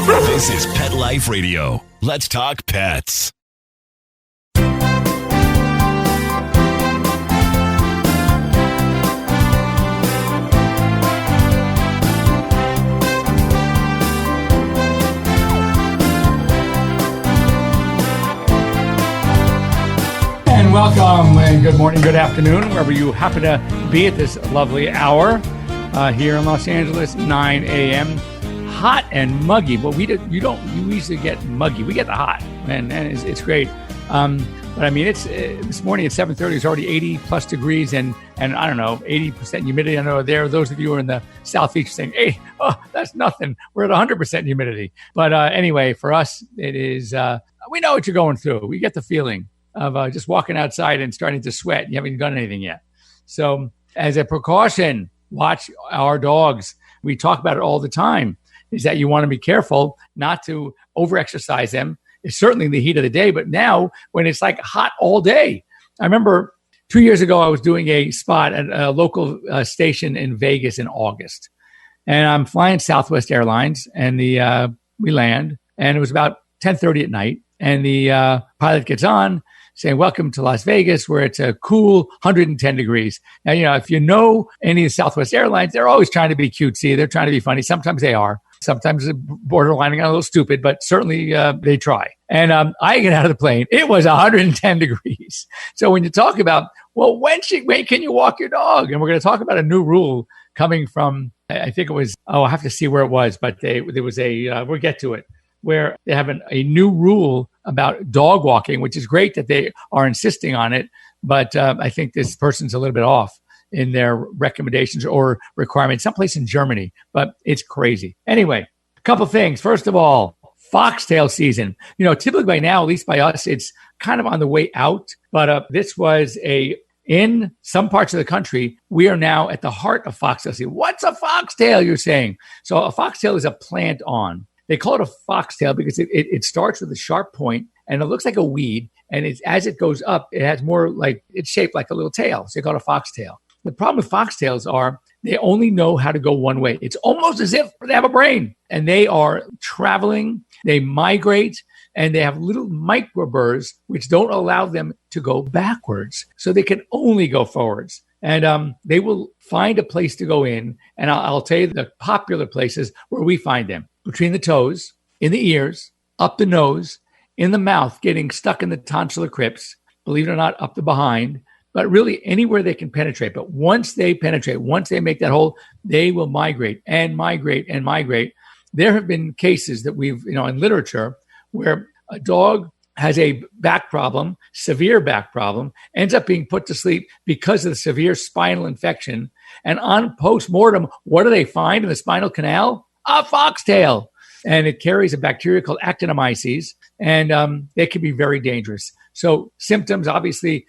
This is Pet Life Radio. Let's talk pets. And welcome, and good morning, good afternoon, wherever you happen to be at this lovely hour here in Los Angeles, 9 a.m. Hot and muggy, but you usually get muggy. We get the hot, and it's great. But I mean, it's this morning at 7:30. It's already 80 plus degrees, and I don't know, 80% humidity. I know those of you who are in the Southeast saying, "Hey, that's nothing. We're at 100% humidity." But anyway, for us, it is. We know what you're going through. We get the feeling of just walking outside and starting to sweat. You haven't done anything yet. So as a precaution, watch our dogs. We talk about it all the time, is that you want to be careful not to overexercise them. It's certainly in the heat of the day, but now when it's like hot all day. I remember 2 years ago, I was doing a spot at a local station in Vegas in August. And I'm flying Southwest Airlines, and we land, and it was about 10:30 at night. And the pilot gets on, saying, "Welcome to Las Vegas, where it's a cool 110 degrees." Now, if you know any of the Southwest Airlines, they're always trying to be cutesy. They're trying to be funny. Sometimes they are. Sometimes borderlining a little stupid, but certainly they try. And I get out of the plane. It was 110 degrees. So when you talk about, well, when can you walk your dog? And we're going to talk about a new rule coming from, I think it was, I have to see where it was, but there was we'll get to it, where they have a new rule about dog walking, which is great that they are insisting on it. But I think this person's a little bit off in their recommendations or requirements, someplace in Germany, but it's crazy. Anyway, a couple things. First of all, foxtail season. Typically by now, at least by us, it's kind of on the way out. But this was in some parts of the country, we are now at the heart of foxtail season. What's a foxtail, you're saying? So a foxtail is a plant on. They call it a foxtail because it starts with a sharp point and it looks like a weed. And as it goes up, it has more it's shaped like a little tail. So they call it a foxtail. The problem with foxtails are they only know how to go one way. It's almost as if they have a brain, and they are traveling, they migrate, and they have little microburrs which don't allow them to go backwards. So they can only go forwards. And they will find a place to go in. And I'll tell you the popular places where we find them: between the toes, in the ears, up the nose, in the mouth, getting stuck in the tonsillar crypts, believe it or not, up the behind, but really anywhere they can penetrate. But once they penetrate, once they make that hole, they will migrate and migrate and migrate. There have been cases that we've, in literature where a dog has a back problem, severe back problem, ends up being put to sleep because of the severe spinal infection. And on post-mortem, what do they find in the spinal canal? A foxtail. And it carries a bacteria called actinomyces, and it can be very dangerous. So symptoms, obviously,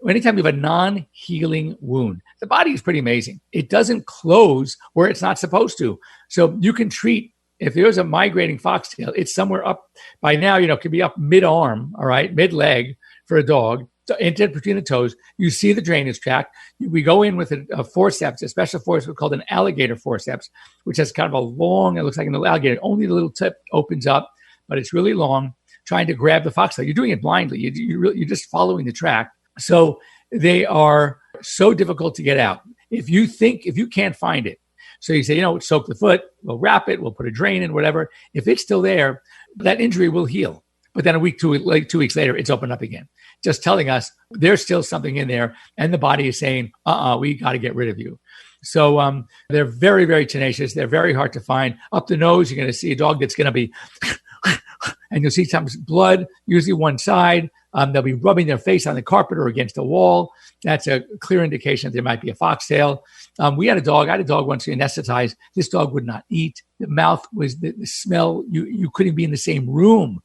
anytime you have a non-healing wound, the body is pretty amazing. It doesn't close where it's not supposed to. So you can treat, if there's a migrating foxtail, it's somewhere up by now, it could be up mid-arm, all right, mid-leg for a dog, into between the toes. You see the drainage tract. We go in with a forceps, a special forceps called an alligator forceps, which has kind of a long, it looks like an alligator. Only the little tip opens up, but it's really long, trying to grab the foxtail. You're doing it blindly. You're just following the track. So they are so difficult to get out. If you can't find it, so you say, soak the foot, we'll wrap it, we'll put a drain in, whatever. If it's still there, that injury will heal. But then 2 weeks later, it's opened up again, just telling us there's still something in there. And the body is saying, we got to get rid of you. So they're very, very tenacious. They're very hard to find. Up the nose, you're going to see a dog that's going to be, and you'll see sometimes blood, usually one side. They'll be rubbing their face on the carpet or against a wall. That's a clear indication that there might be a foxtail. I had a dog once anesthetized. This dog would not eat. The mouth was the smell. You couldn't be in the same room.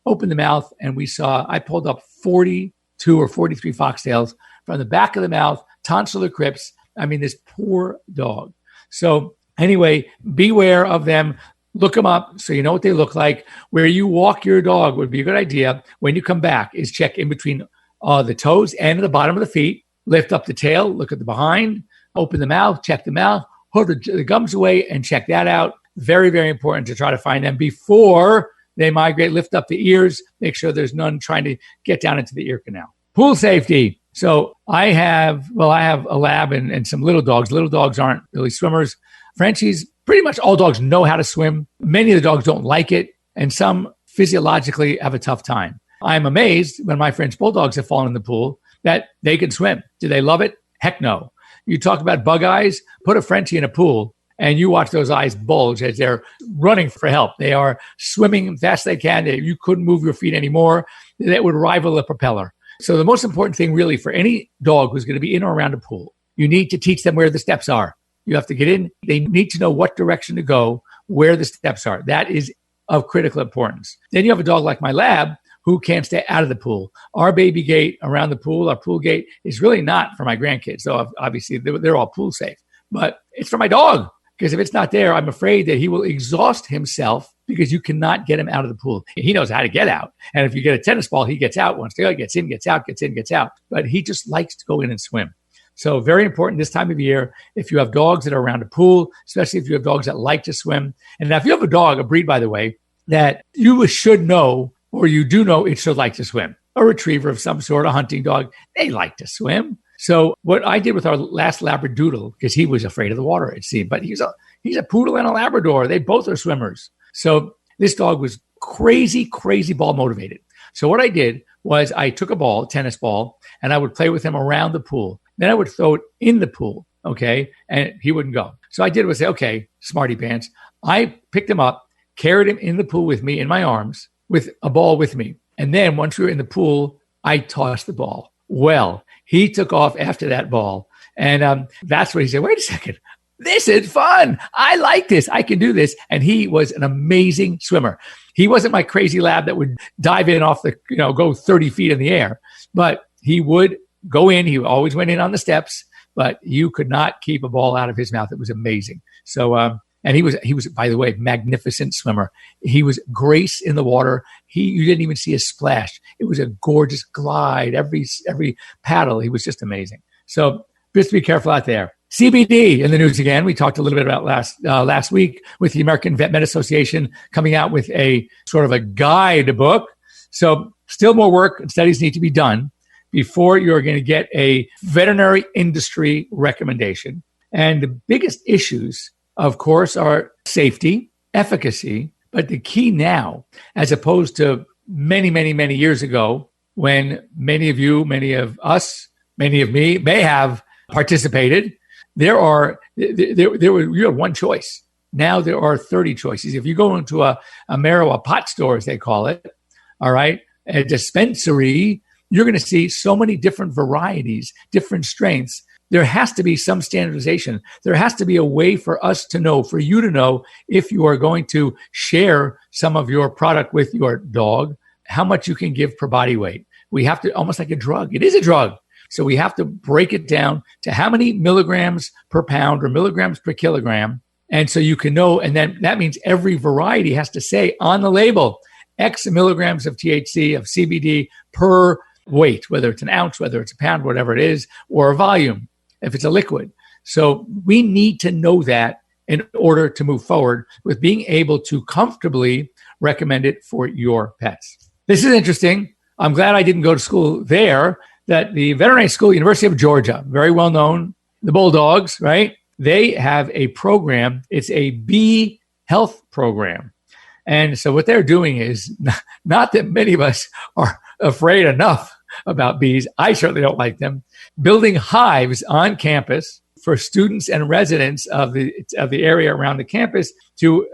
Opened the mouth, and I pulled up 42 or 43 foxtails from the back of the mouth, tonsillar crypts. I mean, this poor dog. So anyway, beware of them. Look them up so you know what they look like. Where you walk your dog would be a good idea when you come back is check in between the toes and the bottom of the feet. Lift up the tail, look at the behind, open the mouth, check the mouth, hold the gums away and check that out. very, very important to try to find them before they migrate. Lift up the ears, make sure there's none trying to get down into the ear canal. Pool safety. So I have a lab and some little dogs. Little dogs aren't really swimmers. Frenchies, pretty much all dogs know how to swim. Many of the dogs don't like it, and some physiologically have a tough time. I'm amazed when my French bulldogs have fallen in the pool that they can swim. Do they love it? Heck no. You talk about bug eyes, put a Frenchie in a pool and you watch those eyes bulge as they're running for help. They are swimming as fast as they can. You couldn't move your feet anymore. That would rival a propeller. So the most important thing really for any dog who's going to be in or around a pool, you need to teach them where the steps are. You have to get in. They need to know what direction to go, where the steps are. That is of critical importance. Then you have a dog like my lab who can't stay out of the pool. Our baby gate around the pool, our pool gate, is really not for my grandkids. So obviously they're all pool safe, but it's for my dog. Because if it's not there, I'm afraid that he will exhaust himself because you cannot get him out of the pool. He knows how to get out. And if you get a tennis ball, he gets out once. He gets in, gets out, gets in, gets out. But he just likes to go in and swim. So very important this time of year, if you have dogs that are around a pool, especially if you have dogs that like to swim. And now if you have a dog, a breed, by the way, that you should know, or you do know it should like to swim. A retriever of some sort, a hunting dog, they like to swim. So what I did with our last Labradoodle, because he was afraid of the water, it seemed, but he's a poodle and a Labrador. They both are swimmers. So this dog was crazy ball motivated. So what I did was I took a ball, tennis ball, and I would play with him around the pool. Then I would throw it in the pool, okay? And he wouldn't go. So I did was say, okay, smarty pants. I picked him up, carried him in the pool with me in my arms with a ball with me. And then once we were in the pool, I tossed the ball. Well, he took off after that ball. And that's when he said, wait a second, this is fun. I like this. I can do this. And he was an amazing swimmer. He wasn't my crazy lab that would dive in off the, go 30 feet in the air, but he would go in. He always went in on the steps, but you could not keep a ball out of his mouth. It was amazing. So, and he was, by the way, magnificent swimmer. He was grace in the water. You didn't even see a splash. It was a gorgeous glide. Every paddle, he was just amazing. So just be careful out there. CBD in the news again. We talked a little bit about last week with the American Vet Med Association coming out with a sort of a guide book. So still more work and studies need to be done before you're going to get a veterinary industry recommendation. And the biggest issues, of course, are safety, efficacy, but the key now, as opposed to many, many, many years ago, when many of you, many of us, many of me may have participated, you have one choice. Now there are 30 choices. If you go into a marijuana pot store, as they call it, all right, a dispensary, you're going to see so many different varieties, different strengths. There has to be some standardization. There has to be a way for us to know, for you to know, if you are going to share some of your product with your dog, how much you can give per body weight. We have to, almost like a drug. It is a drug. So we have to break it down to how many milligrams per pound or milligrams per kilogram. And so you can know, and then that means every variety has to say on the label, X milligrams of THC, of CBD per weight, whether it's an ounce, whether it's a pound, whatever it is, or a volume, if it's a liquid. So we need to know that in order to move forward with being able to comfortably recommend it for your pets. This is interesting. I'm glad I didn't go to school there. That the veterinary school, University of Georgia, very well known, the Bulldogs, right? They have a program. It's a bee health program. And so what they're doing is not that many of us are afraid enough about bees. I certainly don't like them. Building hives on campus for students and residents of the area around the campus to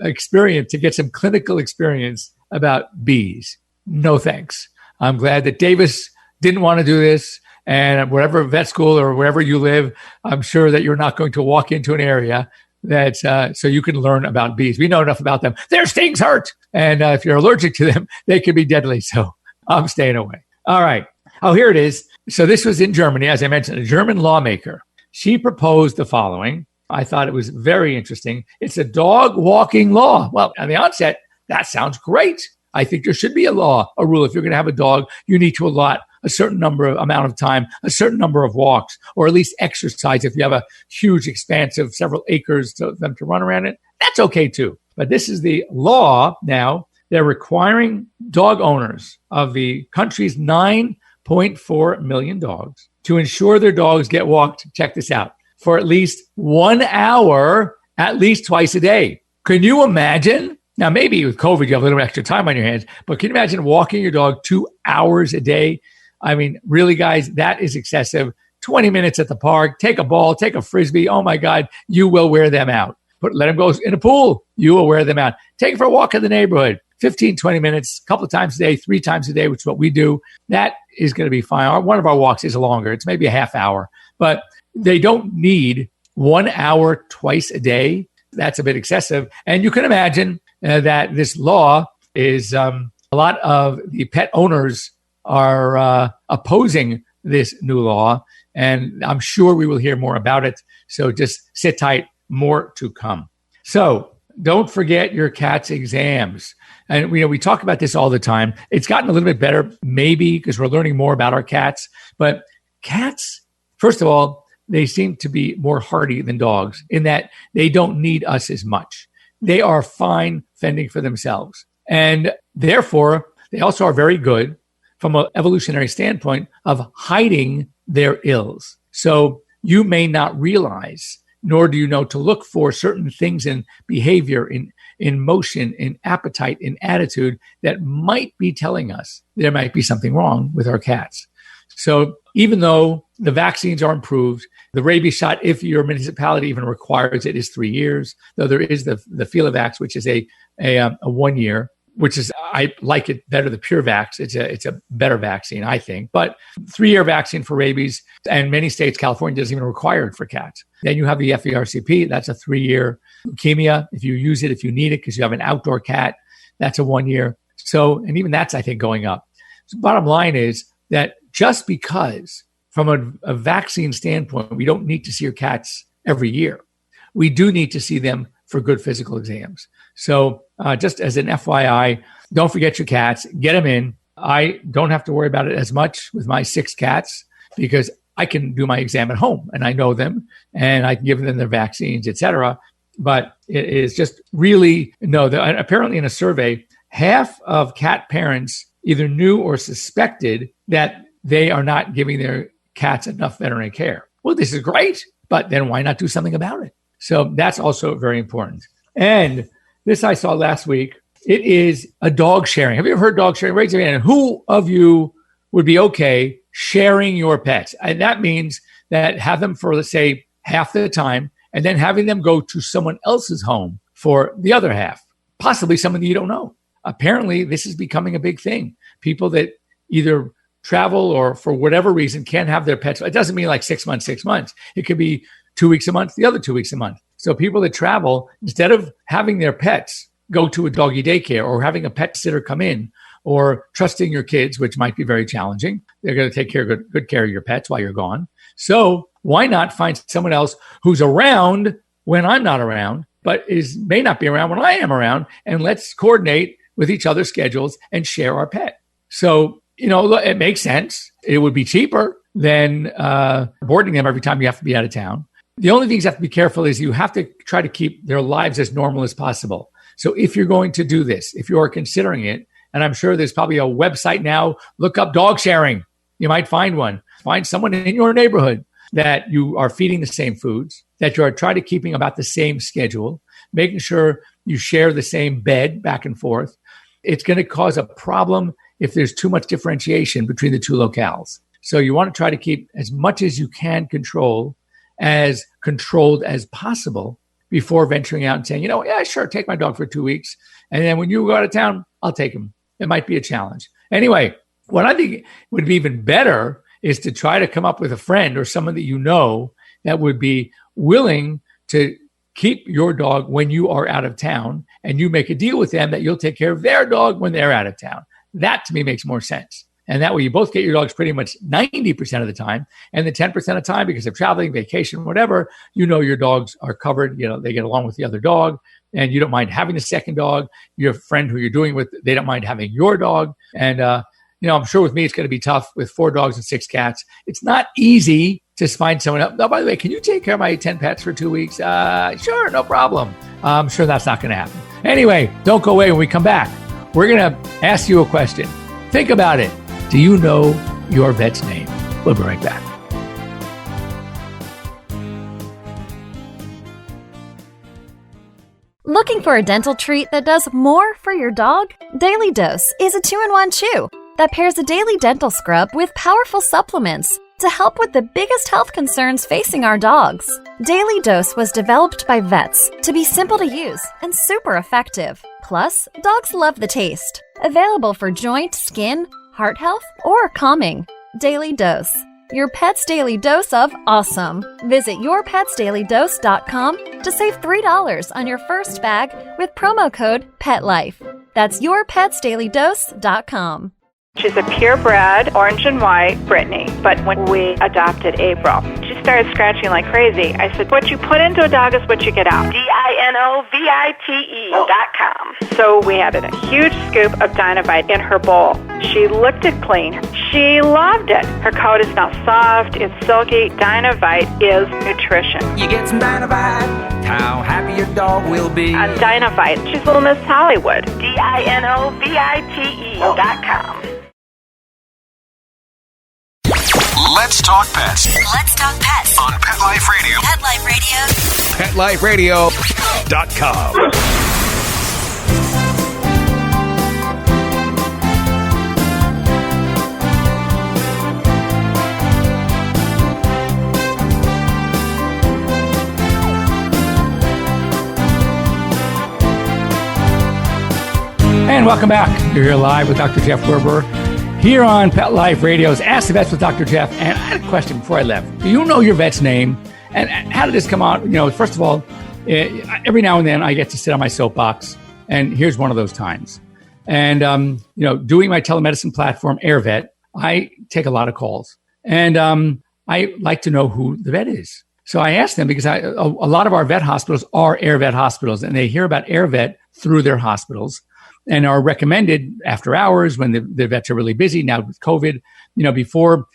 get some clinical experience about bees. No thanks. I'm glad that Davis didn't want to do this. And whatever vet school or wherever you live, I'm sure that you're not going to walk into an area that so you can learn about bees. We know enough about them. Their stings hurt. And if you're allergic to them, they can be deadly. So I'm staying away. All right. Oh, here it is. So this was in Germany, as I mentioned, a German lawmaker. She proposed the following. I thought it was very interesting. It's a dog walking law. Well, at the onset, that sounds great. I think there should be a rule. If you're going to have a dog, you need to allot a certain amount of time, a certain number of walks, or at least exercise. If you have a huge expanse of several acres for them to run around it, that's okay too. But this is the law now. They're requiring dog owners of the country's 9.4 million dogs to ensure their dogs get walked, check this out, for at least 1 hour, at least twice a day. Can you imagine? Now, maybe with COVID, you have a little extra time on your hands, but can you imagine walking your dog 2 hours a day? I mean, really, guys, that is excessive. 20 minutes at the park, take a ball, take a Frisbee. Oh my God, you will wear them out. But let them go in a pool. You will wear them out. Take it for a walk in the neighborhood. 15, 20 minutes, a couple of times a day, 3 times a day, which is what we do. That is going to be fine. One of our walks is longer. It's maybe a half hour, but they don't need 1 hour twice a day. That's a bit excessive. And you can imagine that this law is a lot of the pet owners are opposing this new law. And I'm sure we will hear more about it. So just sit tight, more to come. So don't forget your cat's exams. And we talk about this all the time. It's gotten a little bit better, maybe because we're learning more about our cats. But cats, first of all, they seem to be more hardy than dogs in that they don't need us as much. They are fine fending for themselves. And therefore, they also are very good from an evolutionary standpoint of hiding their ills. So you may not realize, nor do you know to look for certain things in behavior, in motion, in appetite, in attitude that might be telling us there might be something wrong with our cats. So even though the vaccines are improved, the rabies shot, if your municipality even requires it, is 3 years, though there is the Filovax, which is a 1 year, which is, I like it better, the PureVax. It's a better vaccine, I think. But 3-year vaccine for rabies, and many states, California doesn't even require it for cats. Then you have the FERCP, that's a 3-year. Leukemia, if you use it, if you need it because you have an outdoor cat, that's a 1 year. So, and even that's, I think, going up. So bottom line is that just because from a vaccine standpoint, we don't need to see your cats every year, we do need to see them for good physical exams. So just as an FYI, don't forget your cats, get them in. I don't have to worry about it as much with my 6 cats because I can do my exam at home and I know them and I can give them their vaccines, etc. But it is just really, apparently in a survey, half of cat parents either knew or suspected that they are not giving their cats enough veterinary care. Well, this is great, but then why not do something about it? So that's also very important. And this I saw last week. It is a dog sharing. Have you ever heard dog sharing? Raise your hand. Who of you would be okay sharing your pets? And that means that have them for, let's say, half the time, and then having them go to someone else's home for the other half, possibly someone that you don't know. Apparently, this is becoming a big thing. People that either travel or for whatever reason can't have their pets. It doesn't mean like 6 months, 6 months. It could be 2 weeks a month, the other 2 weeks a month. So people that travel, instead of having their pets go to a doggy daycare or having a pet sitter come in or trusting your kids, which might be very challenging, they're going to take good care of your pets while you're gone. So why not find someone else who's around when I'm not around, but may not be around when I am around, and let's coordinate with each other's schedules and share our pet. So, it makes sense. It would be cheaper than boarding them every time you have to be out of town. The only things you have to be careful is you have to try to keep their lives as normal as possible. So if you're going to do this, if you are considering it, and I'm sure there's probably a website now, look up dog sharing. You might find one. Find someone in your neighborhood that you are feeding the same foods, that you are trying to keeping about the same schedule, making sure you share the same bed back and forth. It's going to cause a problem if there's too much differentiation between the two locales. So you want to try to keep as much as you can controlled as possible before venturing out and saying, yeah, sure, take my dog for 2 weeks. And then when you go out of town, I'll take him. It might be a challenge. Anyway, what I think would be even better is to try to come up with a friend or someone that you know that would be willing to keep your dog when you are out of town, and you make a deal with them that you'll take care of their dog when they're out of town. That to me makes more sense. And that way you both get your dogs pretty much 90% of the time, and the 10% of the time, because of traveling, vacation, whatever, your dogs are covered. They get along with the other dog, and you don't mind having the second dog. Your friend who you're doing with, they don't mind having your dog. And, I'm sure with me, it's going to be tough with 4 dogs and 6 cats. It's not easy just find someone else. Oh, by the way, can you take care of my 10 pets for 2 weeks? Sure, no problem. I'm sure that's not going to happen. Anyway, don't go away. When we come back, we're going to ask you a question. Think about it. Do you know your vet's name? We'll be right back. Looking for a dental treat that does more for your dog? Daily Dose is a 2-in-1 chew that pairs a daily dental scrub with powerful supplements to help with the biggest health concerns facing our dogs. Daily Dose was developed by vets to be simple to use and super effective. Plus, dogs love the taste. Available for joint, skin, heart health, or calming. Daily Dose. Your pet's daily dose of awesome. Visit yourpetsdailydose.com to save $3 on your first bag with promo code PETLIFE. That's yourpetsdailydose.com. She's a purebred, orange and white Brittany, but when we adopted April, she started scratching like crazy. I said, what you put into a dog is what you get out. DINOVITE.com. So we had a huge scoop of Dinovite in her bowl. She licked it clean. She loved it. Her coat is now soft, it's silky. Dinovite is nutrition. You get some Dinovite, how happy your dog will be. On Dinovite, she's Little Miss Hollywood. DINOVITE.com. Let's talk pets Let's talk pets on Pet Life Radio. Pet Life Radio. PetLifeRadio.com. And welcome back. You're here live with Dr. Jeff Werber here on Pet Life Radio's Ask the Vets with Dr. Jeff. And I had a question before I left. Do you know your vet's name? And how did this come out? You know, first of all, every now and then I get to sit on my soapbox, and here's one of those times. And, you know, doing my telemedicine platform, AirVet, I take a lot of calls. And I like to know who the vet is. So I asked them because a lot of our vet hospitals are AirVet hospitals, and they hear about AirVet through their hospitals and are recommended after hours when the vets are really busy. Now with COVID, you know, before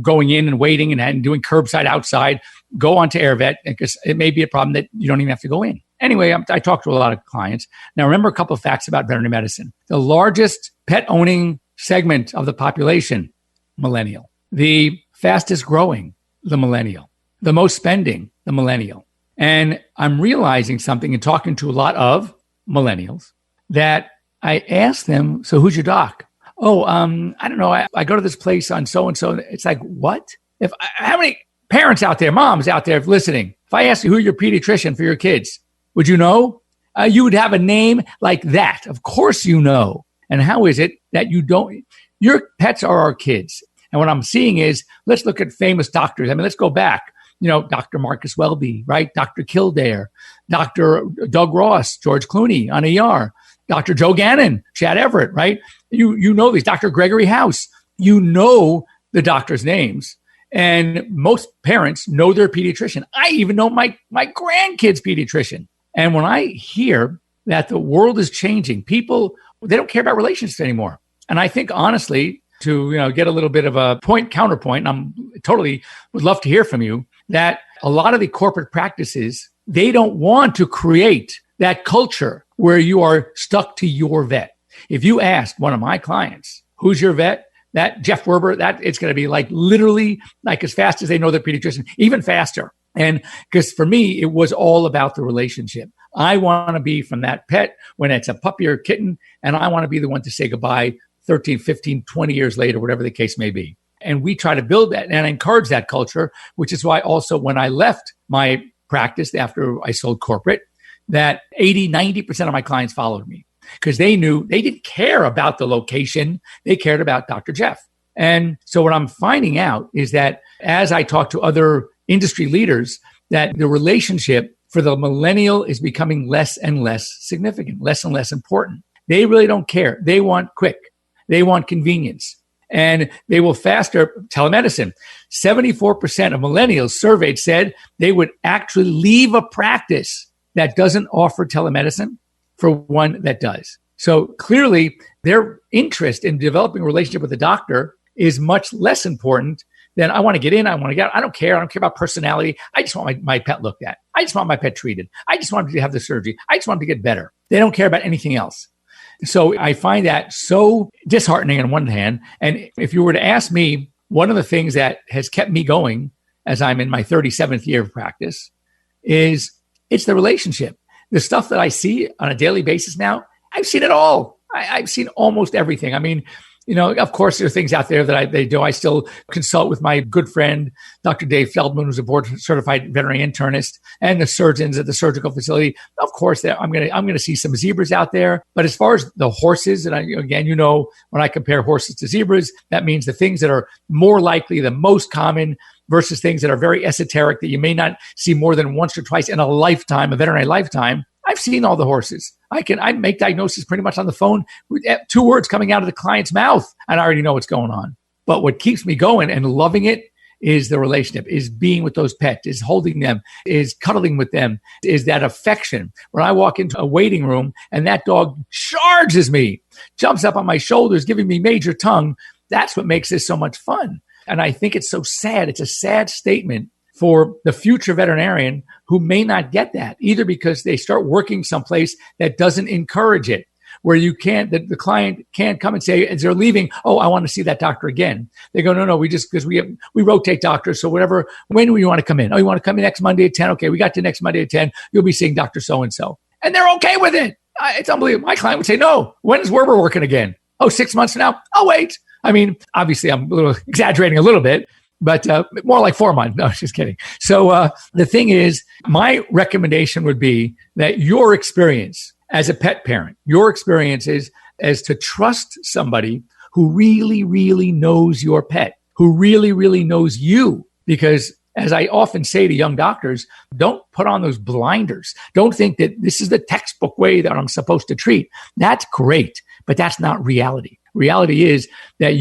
going in and waiting and doing curbside outside, go on to AirVet because it may be a problem that you don't even have to go in. Anyway, I talked to a lot of clients. Now, remember a couple of facts about veterinary medicine. The largest pet owning segment of the population, millennial. The fastest growing, the millennial. The most spending, the millennial. And I'm realizing something and talking to a lot of millennials that I asked them, so who's your doc? Oh, I don't know. I go to this place on so-and-so. It's like, what? How many parents out there, moms out there listening, if I asked you who your pediatrician for your kids, would you know? You would have a name like that. Of course you know. And how is it that you don't? Your pets are our kids. And what I'm seeing is, let's look at famous doctors. I mean, let's go back. You know, Dr. Marcus Welby, right? Dr. Kildare, Dr. Doug Ross, George Clooney on ER, Dr. Joe Gannon, Chad Everett, right? You know these, Dr. Gregory House. You know the doctors' names. And most parents know their pediatrician. I even know my grandkid's pediatrician. And when I hear that the world is changing, people, they don't care about relationships anymore. And I think, honestly, to get a little bit of a counterpoint, and I'm totally would love to hear from you, that a lot of the corporate practices, they don't want to create that culture where you are stuck to your vet. If you ask one of my clients, who's your vet? That Jeff Werber, that it's going to be like literally like as fast as they know their pediatrician, even faster. And because for me, it was all about the relationship. I want to be from that pet when it's a puppy or a kitten, and I want to be the one to say goodbye 13, 15, 20 years later, whatever the case may be. And we try to build that and encourage that culture, which is why also when I left my practice after I sold corporate, that 80, 90% of my clients followed me because they knew they didn't care about the location. They cared about Dr. Jeff. And so what I'm finding out is that as I talk to other industry leaders, that the relationship for the millennial is becoming less and less significant, less and less important. They really don't care. They want quick. They want convenience. And they will faster telemedicine. 74% of millennials surveyed said they would actually leave a practice that doesn't offer telemedicine for one that does. So clearly, their interest in developing a relationship with a doctor is much less important then I want to get in. I want to get out. I don't care. I don't care about personality. I just want my pet looked at. I just want my pet treated. I just want him to have the surgery. I just want him to get better. They don't care about anything else. So I find that so disheartening on one hand. And if you were to ask me, one of the things that has kept me going as I'm in my 37th year of practice is it's the relationship. The stuff that I see on a daily basis now, I've seen it all. I've seen almost everything. I mean, of course, there are things out there that they do. I still consult with my good friend, Dr. Dave Feldman, who's a board-certified veterinary internist, and the surgeons at the surgical facility. Of course, I'm going to see some zebras out there. But as far as the horses, and again, when I compare horses to zebras, that means the things that are more likely, the most common, versus things that are very esoteric that you may not see more than once or twice in a lifetime, a veterinary lifetime. I've seen all the horses. I make diagnosis pretty much on the phone with 2 words coming out of the client's mouth, and I already know what's going on. But what keeps me going and loving it is the relationship, is being with those pets, is holding them, is cuddling with them, is that affection. When I walk into a waiting room and that dog charges me, jumps up on my shoulders, giving me major tongue, that's what makes this so much fun. And I think it's so sad. It's a sad statement for the future veterinarian who may not get that, either because they start working someplace that doesn't encourage it, where the client can't come and say, as they're leaving, oh, I want to see that doctor again. They go, no, because we rotate doctors. So when do you want to come in? Oh, you want to come in next Monday at 10? Okay, we got to next Monday at 10. You'll be seeing Dr. So-and-so. And they're okay with it. It's unbelievable. My client would say, no, when is Werber working again? Oh, 6 months from now? I'll wait. I mean, obviously I'm exaggerating a little bit, but more like 4 months. No, just kidding. So the thing is, my recommendation would be that your experience as a pet parent, your experience is to trust somebody who really, really knows your pet, who really, really knows you. Because as I often say to young doctors, don't put on those blinders. Don't think that this is the textbook way that I'm supposed to treat. That's great, but that's not reality. Reality is that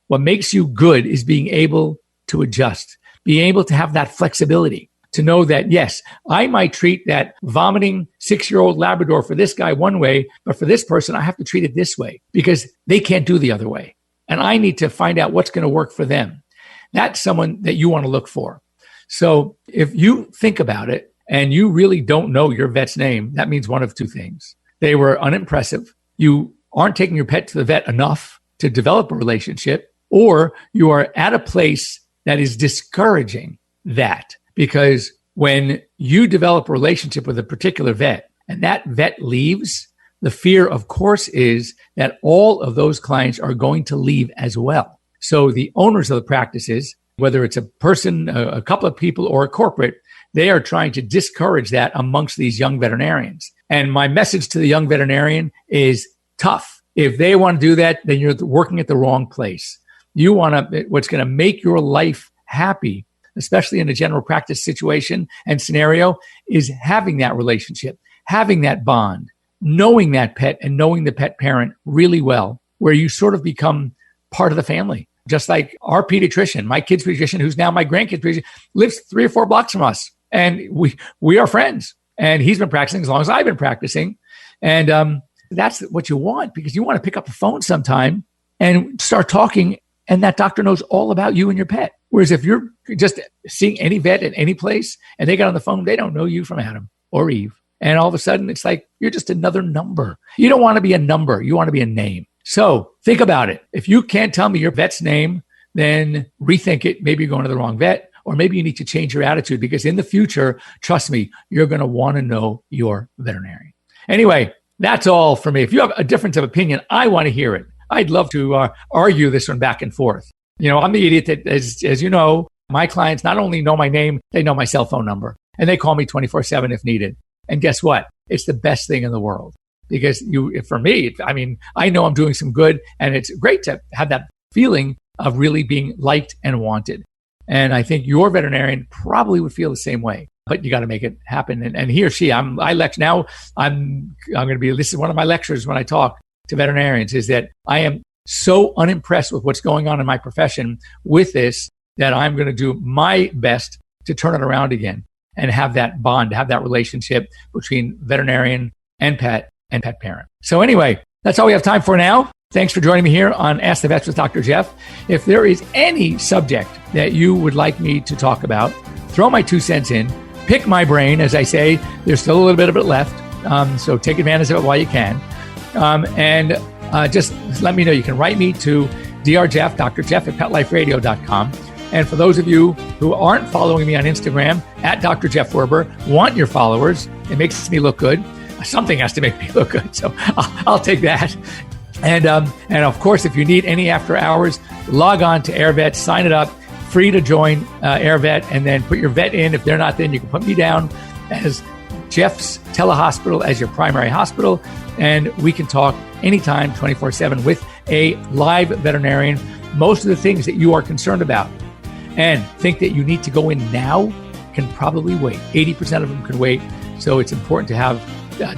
what makes you good is being able to adjust, being able to have that flexibility, to know that, yes, I might treat that vomiting 6-year-old Labrador for this guy one way, but for this person, I have to treat it this way because they can't do the other way. And I need to find out what's going to work for them. That's someone that you want to look for. So if you think about it and you really don't know your vet's name, that means one of two things. They were unimpressive. You aren't taking your pet to the vet enough to develop a relationship, or you are at a place that is discouraging that. Because when you develop a relationship with a particular vet and that vet leaves, the fear, of course, is that all of those clients are going to leave as well. So the owners of the practices, whether it's a person, a couple of people, or a corporate, they are trying to discourage that amongst these young veterinarians. And my message to the young veterinarian is tough. If they want to do that, then you're working at the wrong place. You want to, what's going to make your life happy, especially in a general practice situation and scenario, is having that relationship, having that bond, knowing that pet and knowing the pet parent really well, where you sort of become part of the family. Just like our pediatrician, my kid's pediatrician, who's now my grandkid's pediatrician, lives 3 or 4 blocks from us. And we are friends. And he's been practicing as long as I've been practicing. And that's what you want, because you want to pick up the phone sometime and start talking, and that doctor knows all about you and your pet. Whereas if you're just seeing any vet at any place and they get on the phone, they don't know you from Adam or Eve. And all of a sudden, it's like you're just another number. You don't want to be a number. You want to be a name. So think about it. If you can't tell me your vet's name, then rethink it. Maybe you're going to the wrong vet, or maybe you need to change your attitude, because in the future, trust me, you're going to want to know your veterinarian. Anyway, that's all for me. If you have a difference of opinion, I want to hear it. I'd love to argue this one back and forth. You know, I'm the idiot that, as you know, my clients not only know my name, they know my cell phone number, and they call me 24/7 if needed. And guess what? It's the best thing in the world, because for me, I mean, I know I'm doing some good, and it's great to have that feeling of really being liked and wanted. And I think your veterinarian probably would feel the same way, but you got to make it happen. And he or she, I lecture now. I'm going to be, this is one of my lectures when I talk to veterinarians, is that I am so unimpressed with what's going on in my profession with this, that I'm going to do my best to turn it around again and have that bond, have that relationship between veterinarian and pet parent. So anyway, that's all we have time for now. Thanks for joining me here on Ask the Vets with Dr. Jeff. If there is any subject that you would like me to talk about, throw my 2 cents in, pick my brain. As I say, there's still a little bit of it left. So take advantage of it while you can. And just let me know. You can write me to drjeff, Dr. Jeff at PetLifeRadio.com. And for those of you who aren't following me on Instagram, at Dr. Jeff Werber, want your followers. It makes me look good. Something has to make me look good. So I'll take that. And of course, if you need any after hours, log on to AirVet, sign it up, free to join AirVet, and then put your vet in. If they're not, then you can put me down as Jeff's Telehospital as your primary hospital. And we can talk anytime, 24/7 with a live veterinarian. Most of the things that you are concerned about and think that you need to go in now can probably wait. 80% of them can wait. So it's important to have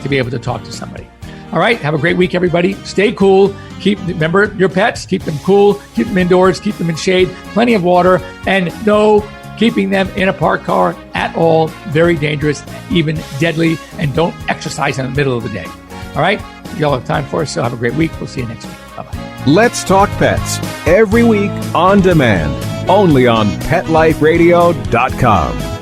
to be able to talk to somebody. All right. Have a great week, everybody. Stay cool. Remember your pets. Keep them cool. Keep them indoors. Keep them in shade. Plenty of water. And no keeping them in a parked car at all. Very dangerous, even deadly. And don't exercise in the middle of the day. All right. Y'all have time for us. So have a great week. We'll see you next week. Bye-bye. Let's Talk Pets every week on demand, only on PetLifeRadio.com.